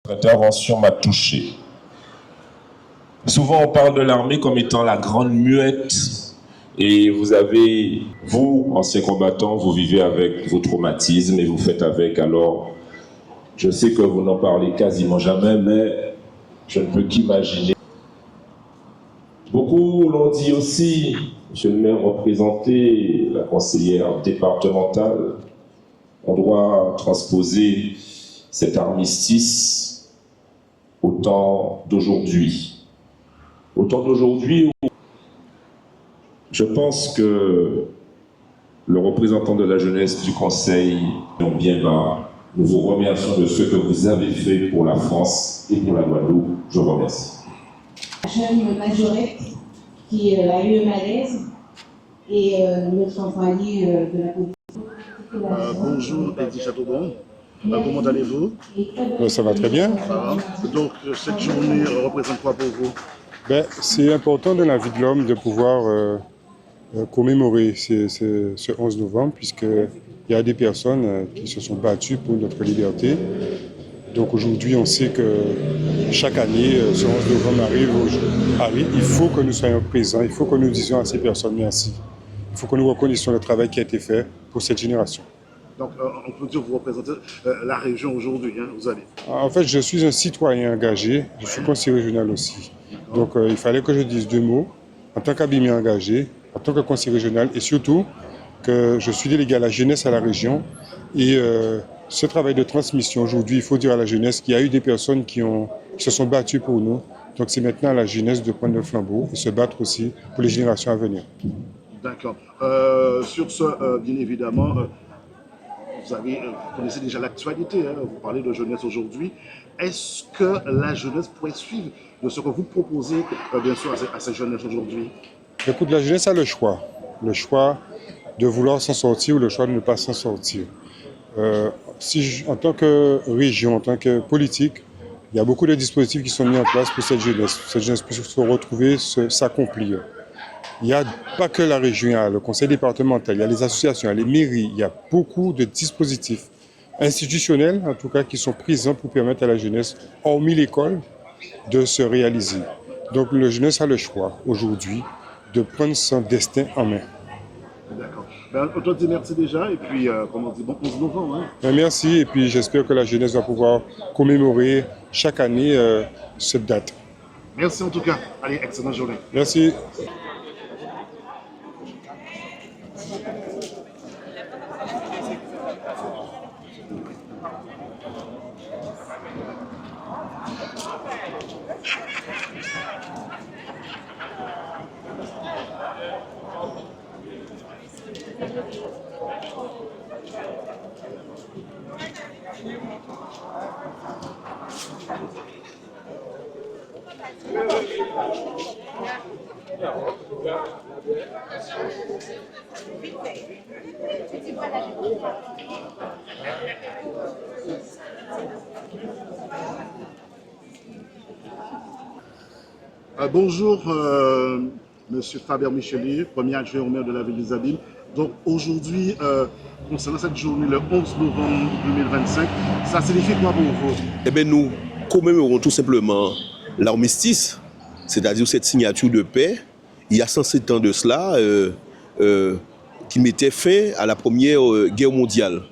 L'intervention m'a touché. Souvent, on parle de l'armée comme étant la grande muette. Et vous, anciens combattants, vous vivez avec vos traumatismes et vous faites avec. Alors, je sais que vous n'en parlez quasiment jamais, mais je ne peux qu'imaginer. Beaucoup l'ont dit aussi, monsieur le maire représenté, la conseillère départementale, on doit transposer cet armistice au temps d'aujourd'hui. Au temps d'aujourd'hui, je pense que le représentant de la jeunesse du Conseil, bien bas, nous vous remercions de ce que vous avez fait pour la France et pour la Guadeloupe. Je vous remercie. Jeune majorette qui a eu un malaise et notre employé de la police. Bonjour, Eddie Chateaubon. Comment allez-vous? Ça va très bien. Donc, cette journée représente quoi pour vous? C'est important dans la vie de l'homme de pouvoir commémorer ce 11 novembre, puisqu'il y a des personnes qui se sont battues pour notre liberté. Donc aujourd'hui, on sait que chaque année, ce 11 novembre arrive. Il faut que nous soyons présents, il faut que nous disions à ces personnes merci. Il faut que nous reconnaissions le travail qui a été fait pour cette génération. Donc, on peut dire que vous représentez la région aujourd'hui, hein, vous allez. En fait, je suis un citoyen engagé, je suis conseiller régional aussi. Donc, il fallait que je dise deux mots. En tant qu'abîmé engagé, en tant que conseiller régional, et surtout que je suis délégué à la jeunesse à la région. Et ce travail de transmission, aujourd'hui, il faut dire à la jeunesse qu'il y a eu des personnes qui se sont battues pour nous. Donc, c'est maintenant à la jeunesse de prendre le flambeau et se battre aussi pour les générations à venir. D'accord. Sur ce, bien évidemment, vous connaissez déjà l'actualité, hein, vous parlez de jeunesse aujourd'hui. Est-ce que la jeunesse pourrait suivre de ce que vous proposez, bien sûr, à cette jeunesse aujourd'hui? Écoute, la jeunesse a le choix de vouloir s'en sortir ou le choix de ne pas s'en sortir. En tant que région, en tant que politique, il y a beaucoup de dispositifs qui sont mis en place pour cette jeunesse. Cette jeunesse puisse se retrouver, s'accomplir. Il n'y a pas que la région, il y a le conseil départemental, il y a les associations, il y a les mairies, il y a beaucoup de dispositifs institutionnels, en tout cas, qui sont présents pour permettre à la jeunesse, hormis l'école, de se réaliser. Donc la jeunesse a le choix, aujourd'hui, de prendre son destin en main. D'accord. On te dit merci déjà, et puis, comme on dit, bon 11 novembre. Hein. Merci, et puis j'espère que la jeunesse va pouvoir commémorer chaque année cette date. Merci en tout cas. Allez, excellente journée. Merci. Bonjour, Monsieur Faber Micheli, premier adjoint au maire de la ville des Abîmes. Donc aujourd'hui, concernant cette journée, le 11 novembre 2025, ça signifie quoi pour vous? Eh bien, nous commémorons tout simplement l'armistice, c'est-à-dire cette signature de paix, il y a 107 ans de cela, qui mettait fin à la Première Guerre mondiale.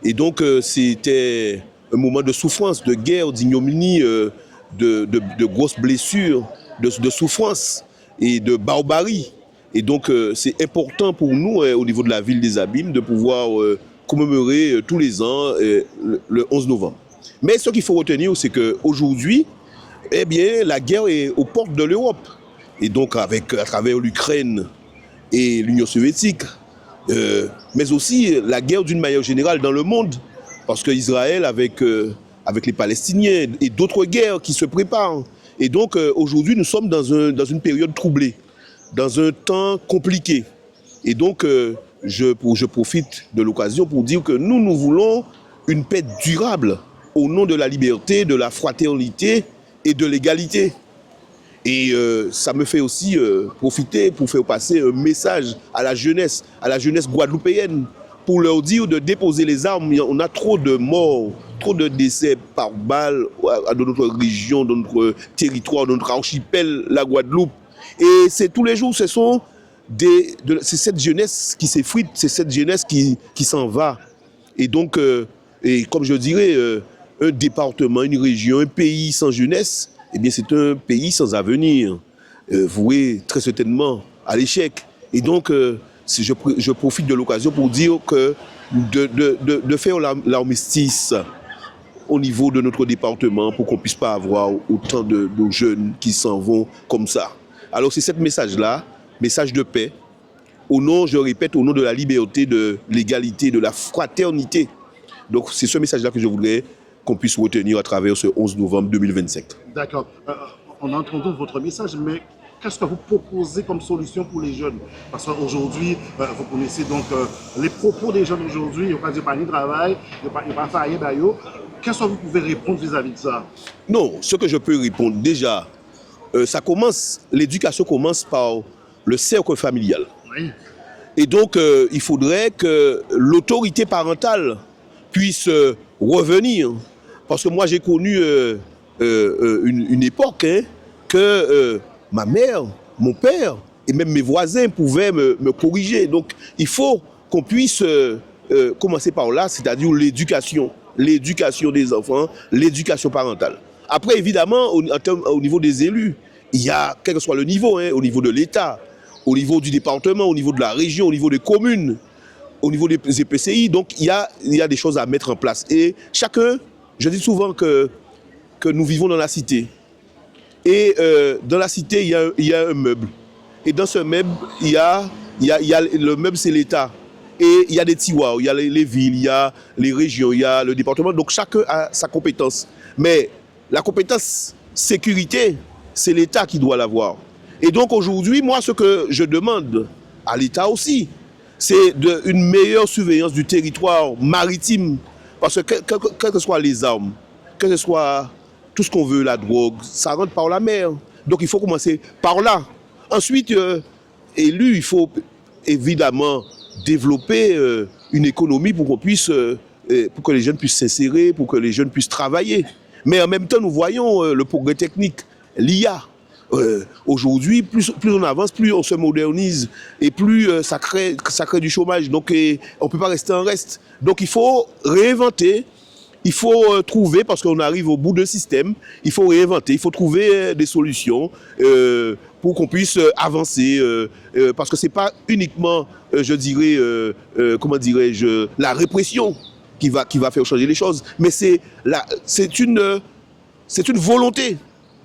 Et donc, c'était un moment de souffrance, de guerre, d'ignominie, de grosses blessures, de souffrance et de barbarie. Et donc, c'est important pour nous, au niveau de la ville des Abîmes, de pouvoir commémorer tous les ans le 11 novembre. Mais ce qu'il faut retenir, c'est qu'aujourd'hui, eh bien, la guerre est aux portes de l'Europe. Et donc, à travers l'Ukraine et l'Union soviétique, mais aussi la guerre d'une manière générale dans le monde. Parce qu'Israël, avec les Palestiniens et d'autres guerres qui se préparent. Et donc, aujourd'hui, nous sommes dans une période troublée, dans un temps compliqué. Et donc, je profite de l'occasion pour dire que nous voulons une paix durable au nom de la liberté, de la fraternité et de l'égalité. Et ça me fait aussi profiter pour faire passer un message à la jeunesse guadeloupéenne, pour leur dire de déposer les armes. On a trop de morts, trop de décès par balle dans notre région, dans notre territoire, dans notre archipel, la Guadeloupe. Et c'est tous les jours, c'est cette jeunesse qui s'effrite, c'est cette jeunesse qui s'en va. Et donc, et comme je dirais, un département, une région, un pays sans jeunesse, eh bien c'est un pays sans avenir, voué très certainement à l'échec. Et donc, je profite de l'occasion pour dire que de faire l'armistice au niveau de notre département pour qu'on ne puisse pas avoir autant de jeunes qui s'en vont comme ça. Alors c'est ce message-là, message de paix, au nom, je répète, au nom de la liberté, de l'égalité, de la fraternité. Donc c'est ce message-là que je voudrais qu'on puisse retenir à travers ce 11 novembre 2025. D'accord. On a entendu votre message, mais qu'est-ce que vous proposez comme solution pour les jeunes? Parce qu'aujourd'hui, vous connaissez donc les propos des jeunes aujourd'hui, il n'y a pas de travail, il n'y a pas de faillite. Qu'est-ce que vous pouvez répondre vis-à-vis de ça? Non, ce que je peux répondre, déjà, l'éducation commence par le cercle familial. Oui. Et donc, il faudrait que l'autorité parentale puisse revenir. Parce que moi, j'ai connu une époque que ma mère, mon père et même mes voisins pouvaient me corriger. Donc, il faut qu'on puisse commencer par là, c'est-à-dire l'éducation des enfants, l'éducation parentale. Après, évidemment, au niveau des élus, il y a, quel que soit le niveau, au niveau de l'État, au niveau du département, au niveau de la région, au niveau des communes, au niveau des EPCI, donc il y a des choses à mettre en place. Et chacun, je dis souvent que nous vivons dans la cité. Et dans la cité, il y a un meuble. Et dans ce meuble, le meuble, c'est l'État. Et il y a des tiroirs, il y a les villes, il y a les régions, il y a le département. Donc chacun a sa compétence. Mais la compétence sécurité, c'est l'État qui doit l'avoir. Et donc aujourd'hui, moi, ce que je demande à l'État aussi, c'est une meilleure surveillance du territoire maritime. Parce que quelles que soient les armes, quel que soit tout ce qu'on veut, la drogue, ça rentre par la mer. Donc il faut commencer par là. Ensuite, élu, il faut évidemment développer une économie pour qu'on puisse, pour que les jeunes puissent s'insérer, pour que les jeunes puissent travailler. Mais en même temps, nous voyons le progrès technique, l'IA. Aujourd'hui, plus on avance, plus on se modernise et plus ça crée du chômage. Donc on ne peut pas rester en reste. Donc il faut réinventer, il faut trouver, parce qu'on arrive au bout d'un système, il faut réinventer, il faut trouver des solutions pour qu'on puisse avancer. Parce que ce n'est pas uniquement, je dirais, comment dirais-je, la répression qui va faire changer les choses, mais c'est une volonté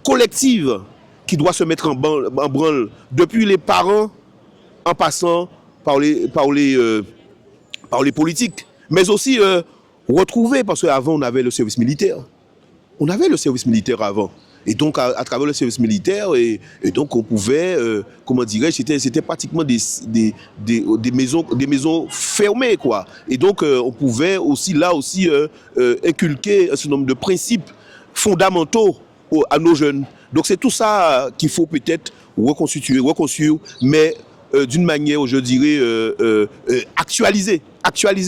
collective qui doit se mettre en branle, depuis les parents, en passant par les politiques, mais aussi retrouver, parce qu'avant on avait le service militaire. On avait le service militaire avant. Et donc à travers le service militaire, et donc on pouvait, comment dirais-je, c'était pratiquement des maisons fermées, quoi. Et donc on pouvait aussi inculquer un certain nombre de principes fondamentaux à nos jeunes. Donc c'est tout ça qu'il faut peut-être reconstruire, mais d'une manière, je dirais, actualisée,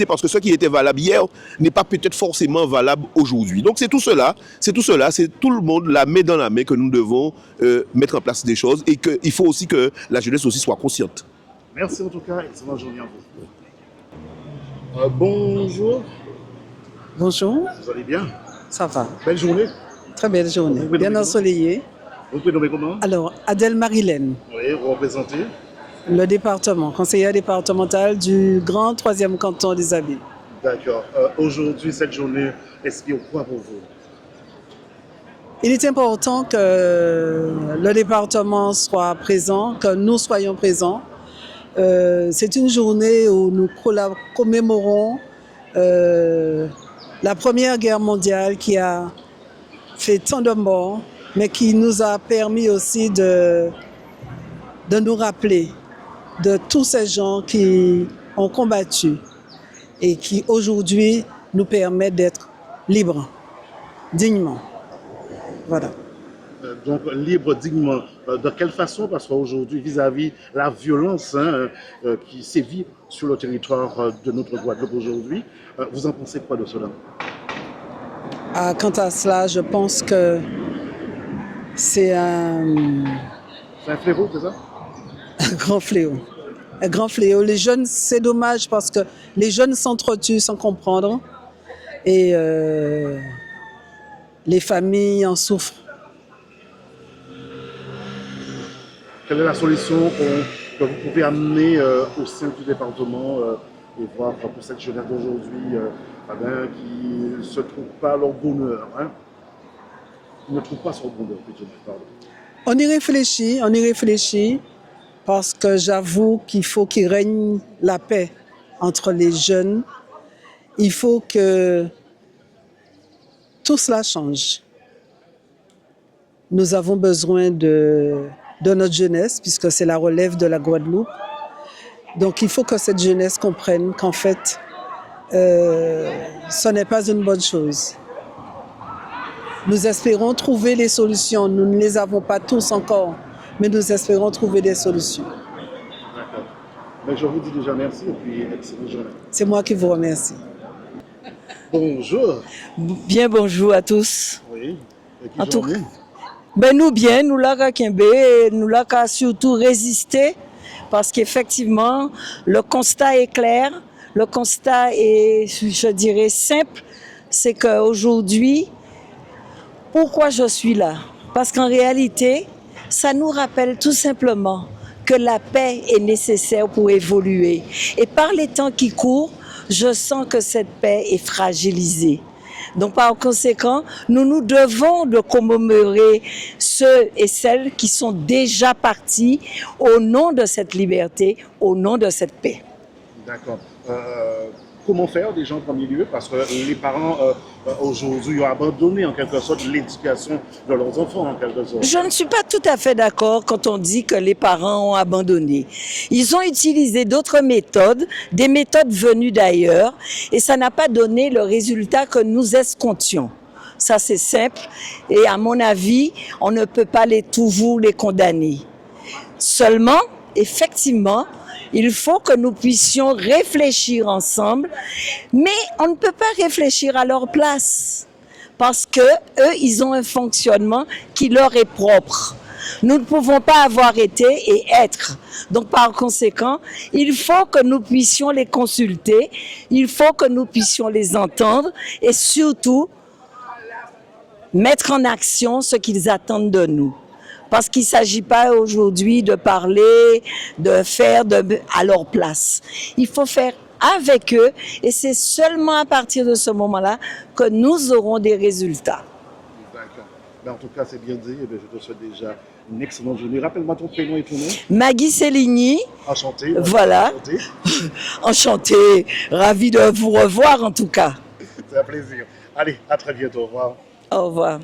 parce que ce qui était valable hier n'est pas peut-être forcément valable aujourd'hui. Donc c'est tout cela, c'est tout le monde, la main dans la main, que nous devons mettre en place des choses, et qu'il faut aussi que la jeunesse aussi soit consciente. Merci en tout cas, excellente journée à vous. Bonjour. Bonjour. Vous allez bien? Ça va. Belle journée. Très belle journée. Bien ensoleillée. Vous pouvez nommer comment? Alors, Adèle Marilène. Oui, vous représentez? Le département, conseillère départementale du grand 3e canton des Abyes. D'accord. Aujourd'hui, cette journée inspire quoi pour vous? Il est important que le département soit présent, que nous soyons présents. C'est une journée où nous commémorons la Première Guerre mondiale qui a fait tant de morts, mais qui nous a permis aussi de nous rappeler de tous ces gens qui ont combattu et qui aujourd'hui nous permettent d'être libres, dignement. Voilà. donc libre dignement. De quelle façon? Parce qu'aujourd'hui, vis-à-vis la violence qui sévit sur le territoire de notre Guadeloupe aujourd'hui, vous en pensez quoi de cela? Quant à cela, je pense que c'est C'est un fléau, c'est ça? un grand fléau. Un grand fléau. Les jeunes, c'est dommage parce que les jeunes s'entretuent sans comprendre et les familles en souffrent. Quelle est la solution que vous pouvez amener au sein du département et voir pour cette jeunesse d'aujourd'hui qui ne se trouve pas leur bonheur, qui ne trouve pas son bonheur, plutôt, pardon. On y réfléchit parce que j'avoue qu'il faut qu'il règne la paix entre les jeunes. Il faut que tout cela change. Nous avons besoin de notre jeunesse, puisque c'est la relève de la Guadeloupe. Donc il faut que cette jeunesse comprenne qu'en fait, ce n'est pas une bonne chose. Nous espérons trouver les solutions. Nous ne les avons pas tous encore, mais nous espérons trouver des solutions. D'accord. Mais je vous dis déjà merci et puis excellente journée. C'est moi qui vous remercie. Bonjour. Bien bonjour à tous. Oui. Et qui En tout journée? Ben nous bien, nous là qu'à Kembe, nous là qu'à surtout résister parce qu'effectivement le constat est clair, le constat est, je dirais, simple, c'est qu'aujourd'hui, pourquoi je suis là? Parce qu'en réalité, ça nous rappelle tout simplement que la paix est nécessaire pour évoluer. Et par les temps qui courent, je sens que cette paix est fragilisée. Donc par conséquent, nous nous devons de commémorer ceux et celles qui sont déjà partis au nom de cette liberté, au nom de cette paix. D'accord. Comment faire déjà en premier lieu? Parce que les parents aujourd'hui ont abandonné en quelque sorte l'éducation de leurs enfants en quelque sorte. Je ne suis pas tout à fait d'accord quand on dit que les parents ont abandonné. Ils ont utilisé d'autres méthodes, des méthodes venues d'ailleurs, et ça n'a pas donné le résultat que nous escomptions. Ça c'est simple, et à mon avis, on ne peut pas toujours les condamner. Seulement, effectivement, il faut que nous puissions réfléchir ensemble, mais on ne peut pas réfléchir à leur place parce que eux, ils ont un fonctionnement qui leur est propre. Nous ne pouvons pas avoir été et être. Donc par conséquent, il faut que nous puissions les consulter, il faut que nous puissions les entendre et surtout mettre en action ce qu'ils attendent de nous. Parce qu'il ne s'agit pas aujourd'hui de parler, de faire à leur place. Il faut faire avec eux et c'est seulement à partir de ce moment-là que nous aurons des résultats. D'accord. Ben, en tout cas, c'est bien dit. Et bien, je te souhaite déjà une excellente journée. Rappelle-moi ton prénom et ton nom. Maggie Céligny. Enchanté. Voilà. Enchanté. Ravi de vous revoir en tout cas. C'est un plaisir. Allez, à très bientôt. Au revoir. Au revoir.